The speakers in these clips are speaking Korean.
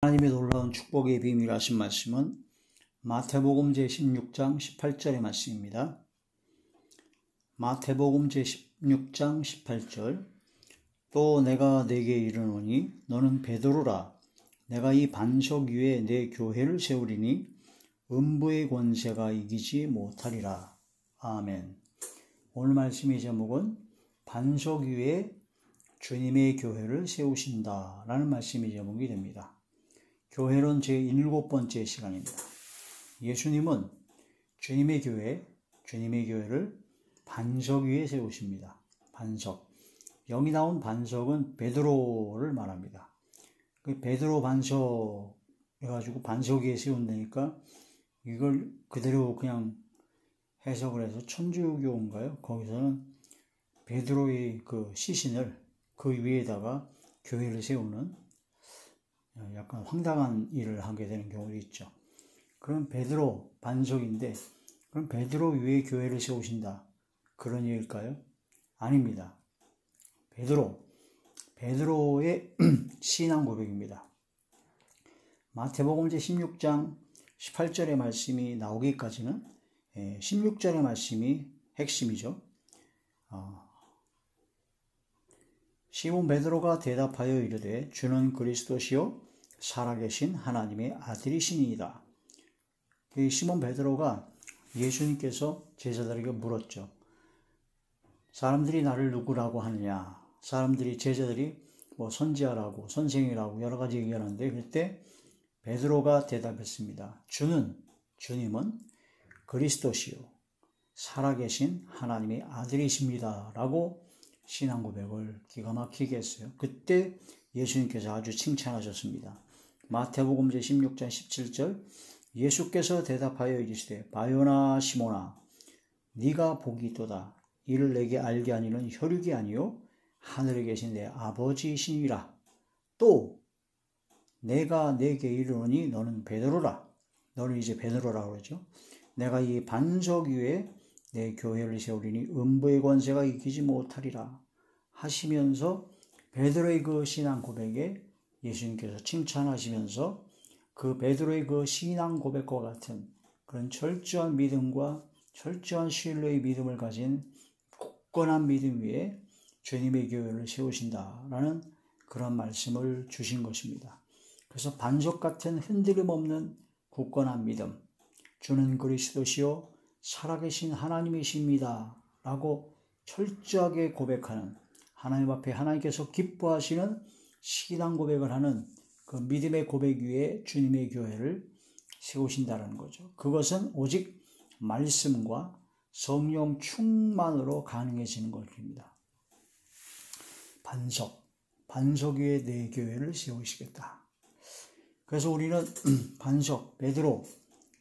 하나님의 놀라운 축복의 비밀 하신 말씀은 마태복음 제16장 18절의 말씀입니다. 마태복음 제16장 18절 또 내가 네게 이르노니 너는 베드로라 내가 이 반석 위에 내 교회를 세우리니 음부의 권세가 이기지 못하리라. 아멘. 오늘 말씀의 제목은 반석 위에 주님의 교회를 세우신다 라는 말씀의 제목이 됩니다. 교회론 제7번째 시간입니다. 예수님은 주님의 교회를 반석 위에 세우십니다. 반석. 여기 나온 반석은 베드로를 말합니다. 그 베드로 반석 해가지고 반석 위에 세운다니까 이걸 그대로 그냥 해석을 해서 천주교인가요? 거기서는 베드로의 그 시신을 그 위에다가 교회를 세우는 약간 황당한 일을 하게 되는 경우도 있죠. 그럼 베드로 반석인데 그럼 베드로 위에 교회를 세우신다 그런 얘기일까요? 아닙니다. 베드로의 신앙 고백입니다. 마태복음 제16장 18절의 말씀이 나오기까지는 16절의 말씀이 핵심이죠. 시몬 베드로가 대답하여 이르되 주는 그리스도시요 살아계신 하나님의 아들이시니이다. 시몬 베드로가 예수님께서 제자들에게 물었죠. 사람들이 나를 누구라고 하느냐? 제자들이 선지자라고 선생이라고 여러 가지 얘기하는데 그때 베드로가 대답했습니다. 주님은 그리스도시요 살아계신 하나님의 아들이십니다. 라고 신앙 고백을 기가 막히게 했어요. 그때 예수님께서 아주 칭찬하셨습니다. 마태복음 제16장 17절 예수께서 대답하여 이르시되 바요나 시모나 네가 복이 있도다. 이를 내게 알게 하니는 혈육이 아니요 하늘에 계신 내 아버지이시니라. 또 내가 네게 이르노니 너는 베드로라. 너는 이제 베드로라고 그러죠. 내가 이 반석 위에 내 교회를 세우리니 음부의 권세가 이기지 못하리라 하시면서 베드로의 그 신앙 고백에 예수님께서 칭찬하시면서 그 베드로의 그 신앙 고백과 같은 그런 철저한 믿음과 철저한 신뢰의 믿음을 가진 굳건한 믿음 위에 주님의 교회를 세우신다라는 그런 말씀을 주신 것입니다. 그래서 반석 같은 흔들림 없는 굳건한 믿음, 주는 그리스도시요 살아계신 하나님이십니다 라고 철저하게 고백하는 하나님 앞에 하나님께서 기뻐하시는 신앙 고백을 하는 그 믿음의 고백 위에 주님의 교회를 세우신다는 거죠. 그것은 오직 말씀과 성령 충만으로 가능해지는 것입니다. 반석 위에 내 교회를 세우시겠다. 그래서 우리는 반석, 베드로,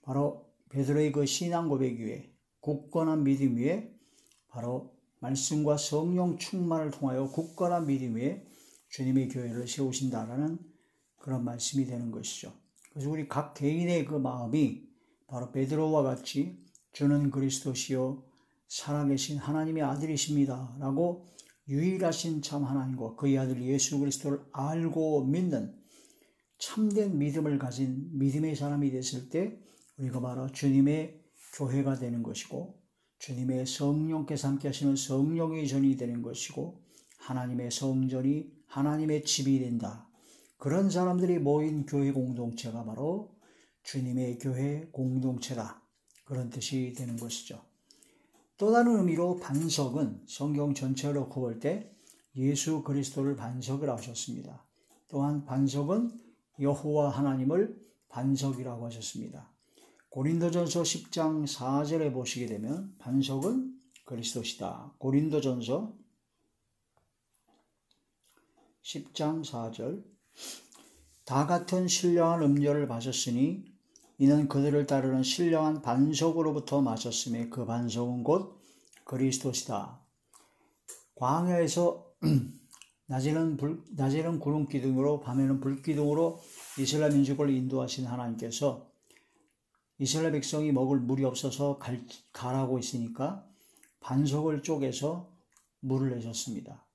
바로 베드로의 그 신앙 고백 위에 굳건한 믿음 위에 바로 말씀과 성령 충만을 통하여 굳건한 믿음 위에 주님의 교회를 세우신다라는 그런 말씀이 되는 것이죠. 그래서 우리 각 개인의 그 마음이 바로 베드로와 같이 주는 그리스도시요 살아계신 하나님의 아들이십니다 라고 유일하신 참 하나님과 그의 아들 예수 그리스도를 알고 믿는 참된 믿음을 가진 믿음의 사람이 됐을 때 우리가 바로 주님의 교회가 되는 것이고 주님의 성령께서 함께 하시는 성령의 전이 되는 것이고 하나님의 성전이 하나님의 집이 된다. 그런 사람들이 모인 교회 공동체가 바로 주님의 교회 공동체다. 그런 뜻이 되는 것이죠. 또 다른 의미로 반석은 성경 전체를 놓고 볼 때 예수 그리스도를 반석을 하셨습니다. 또한 반석은 여호와 하나님을 반석이라고 하셨습니다. 고린도전서 10장 4절에 보시게 되면 반석은 그리스도시다. 고린도전서 10장 4절 다 같은 신령한 음료를 마셨으니 이는 그들을 따르는 신령한 반석으로부터 마셨음에 그 반석은 곧 그리스도시다. 광야에서 낮에는 구름 기둥으로 밤에는 불 기둥으로 이스라엘 민족을 인도하신 하나님께서 이스라엘 백성이 먹을 물이 없어서 가라고 있으니까 반석을 쪼개서 물을 내셨습니다.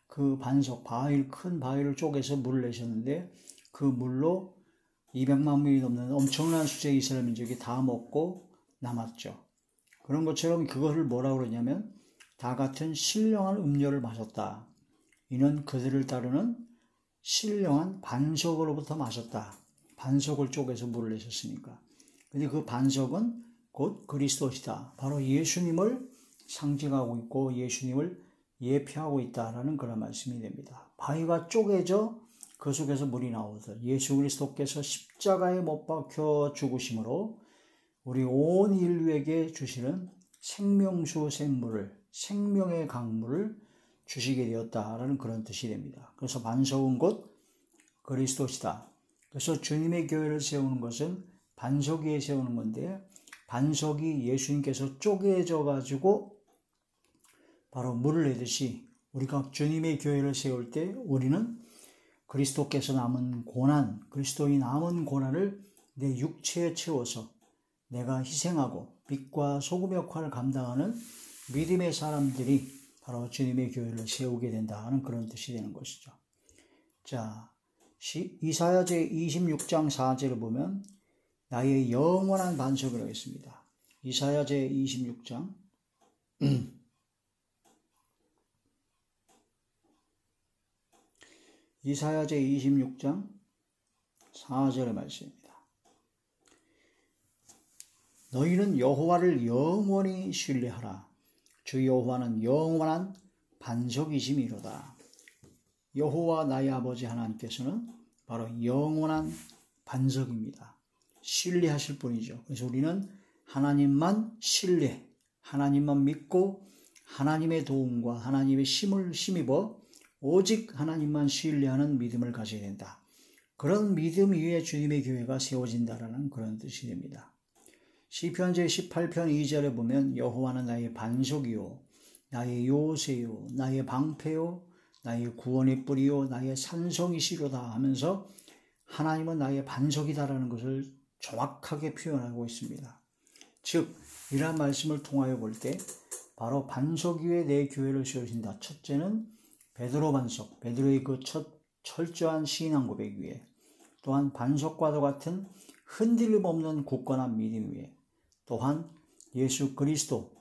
그 반석, 큰 바위를 쪼개서 물을 내셨는데 그 물로 200만 명이 넘는 엄청난 수제의 이스라엘 민족이 다 먹고 남았죠. 그런 것처럼 그것을 뭐라고 그러냐면 다 같은 신령한 음료를 마셨다. 이는 그들을 따르는 신령한 반석으로부터 마셨다. 반석을 쪼개서 물을 내셨으니까. 근데 그 반석은 곧 그리스도시다. 바로 예수님을 상징하고 있고 예수님을 예표하고 있다라는 그런 말씀이 됩니다. 바위가 쪼개져 그 속에서 물이 나오듯 예수 그리스도께서 십자가에 못 박혀 죽으심으로 우리 온 인류에게 주시는 생명수 샘물을, 생명의 강물을 주시게 되었다라는 그런 뜻이 됩니다. 그래서 반석은 곧 그리스도시다. 그래서 주님의 교회를 세우는 것은 반석 위에 세우는 건데 반석이 예수님께서 쪼개져 가지고 바로 물을 내듯이 우리가 주님의 교회를 세울 때 우리는 그리스도께서 남은 고난, 그리스도의 남은 고난을 내 육체에 채워서 내가 희생하고 빛과 소금 역할을 감당하는 믿음의 사람들이 바로 주님의 교회를 세우게 된다는 그런 뜻이 되는 것이죠. 자, 이사야 제26장 4절을 보면 나의 영원한 반석이라고 했습니다. 이사야 제26장 이사야 제26장 4절의 말씀입니다. 너희는 여호와를 영원히 신뢰하라. 주 여호와는 영원한 반석이심이로다. 여호와 나의 아버지 하나님께서는 바로 영원한 반석입니다. 신뢰하실 분이죠. 그래서 우리는 하나님만 신뢰, 하나님만 믿고 하나님의 도움과 하나님의 힘을 힘입어 오직 하나님만 신뢰하는 믿음을 가져야 된다. 그런 믿음 위에 주님의 교회가 세워진다라는 그런 뜻이 됩니다. 시편 제18편 2절에 보면 여호와는 나의 반석이요 나의 요새요 나의 방패요 나의 구원의 뿌리요 나의 산성이시로다 하면서 하나님은 나의 반석이다라는 것을 정확하게 표현하고 있습니다. 즉 이러한 말씀을 통하여 볼 때 바로 반석 위에 내 교회를 세우신다. 첫째는 베드로 반석, 베드로의 그 첫 철저한 신앙 고백 위에, 또한 반석과도 같은 흔들림 없는 굳건한 믿음 위에, 또한 예수 그리스도,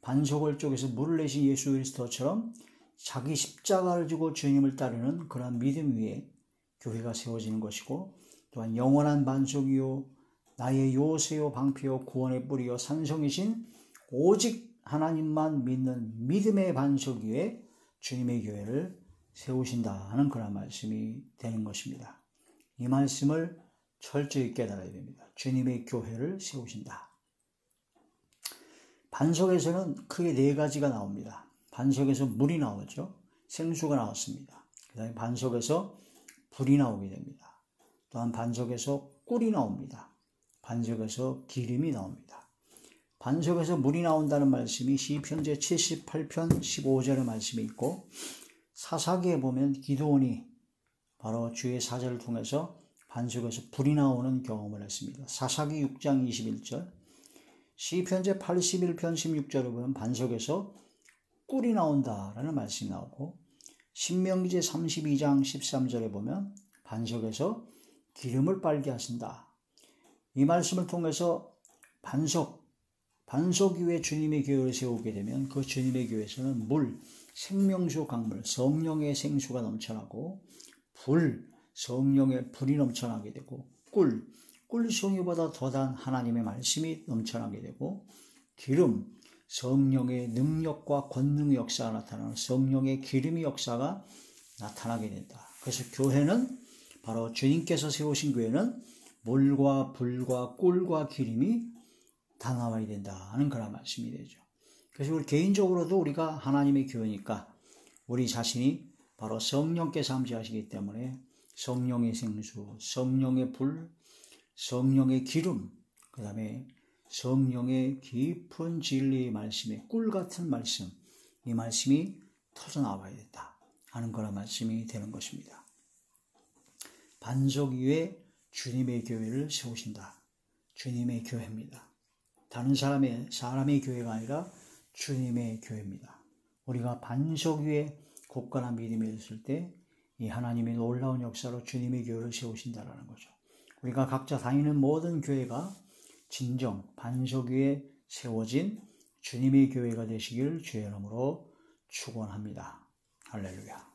반석을 쪼개서 물을 내신 예수 그리스도처럼 자기 십자가를 지고 주님을 따르는 그런 믿음 위에 교회가 세워지는 것이고, 또한 영원한 반석이요 나의 요새요 방패요 구원의 뿌리요 산성이신 오직 하나님만 믿는 믿음의 반석 위에 주님의 교회를 세우신다 하는 그런 말씀이 되는 것입니다. 이 말씀을 철저히 깨달아야 됩니다. 주님의 교회를 세우신다. 반석에서는 크게 네 가지가 나옵니다. 반석에서 물이 나오죠. 생수가 나왔습니다. 그 다음에 반석에서 불이 나오게 됩니다. 또한 반석에서 꿀이 나옵니다. 반석에서 기름이 나옵니다. 반석에서 물이 나온다는 말씀이 시편 제78편 15절의 말씀이 있고, 사사기에 보면 기드온이 바로 주의 사자를 통해서 반석에서 불이 나오는 경험을 했습니다. 사사기 6장 21절, 시편 제81편 16절에 보면 반석에서 꿀이 나온다라는 말씀이 나오고, 신명기 제32장 13절에 보면 반석에서 기름을 빨게 하신다. 이 말씀을 통해서 반석 위에 주님의 교회를 세우게 되면 그 주님의 교회에서는 물, 생명수 강물, 성령의 생수가 넘쳐나고, 불, 성령의 불이 넘쳐나게 되고, 꿀송이보다 더단 하나님의 말씀이 넘쳐나게 되고, 기름, 성령의 능력과 권능의 역사가 나타나는 성령의 기름의 역사가 나타나게 된다. 그래서 교회는 바로 주님께서 세우신 교회는 물과 불과 꿀과 기름이 다 나와야 된다 하는 그런 말씀이 되죠. 그래서 우리 개인적으로도 우리가 하나님의 교회니까 우리 자신이 바로 성령께서 함께하시기 때문에 성령의 생수, 성령의 불, 성령의 기름, 그 다음에 성령의 깊은 진리의 말씀에 꿀 같은 말씀, 이 말씀이 터져 나와야 된다 하는 그런 말씀이 되는 것입니다. 반석 위에 주님의 교회를 세우신다. 주님의 교회입니다. 다른 사람의 교회가 아니라 주님의 교회입니다. 우리가 반석 위에 굳건한 믿음이 있을 때 이 하나님의 놀라운 역사로 주님의 교회를 세우신다라는 거죠. 우리가 각자 다니는 모든 교회가 진정 반석 위에 세워진 주님의 교회가 되시길 주의 이름으로 축원합니다. 할렐루야.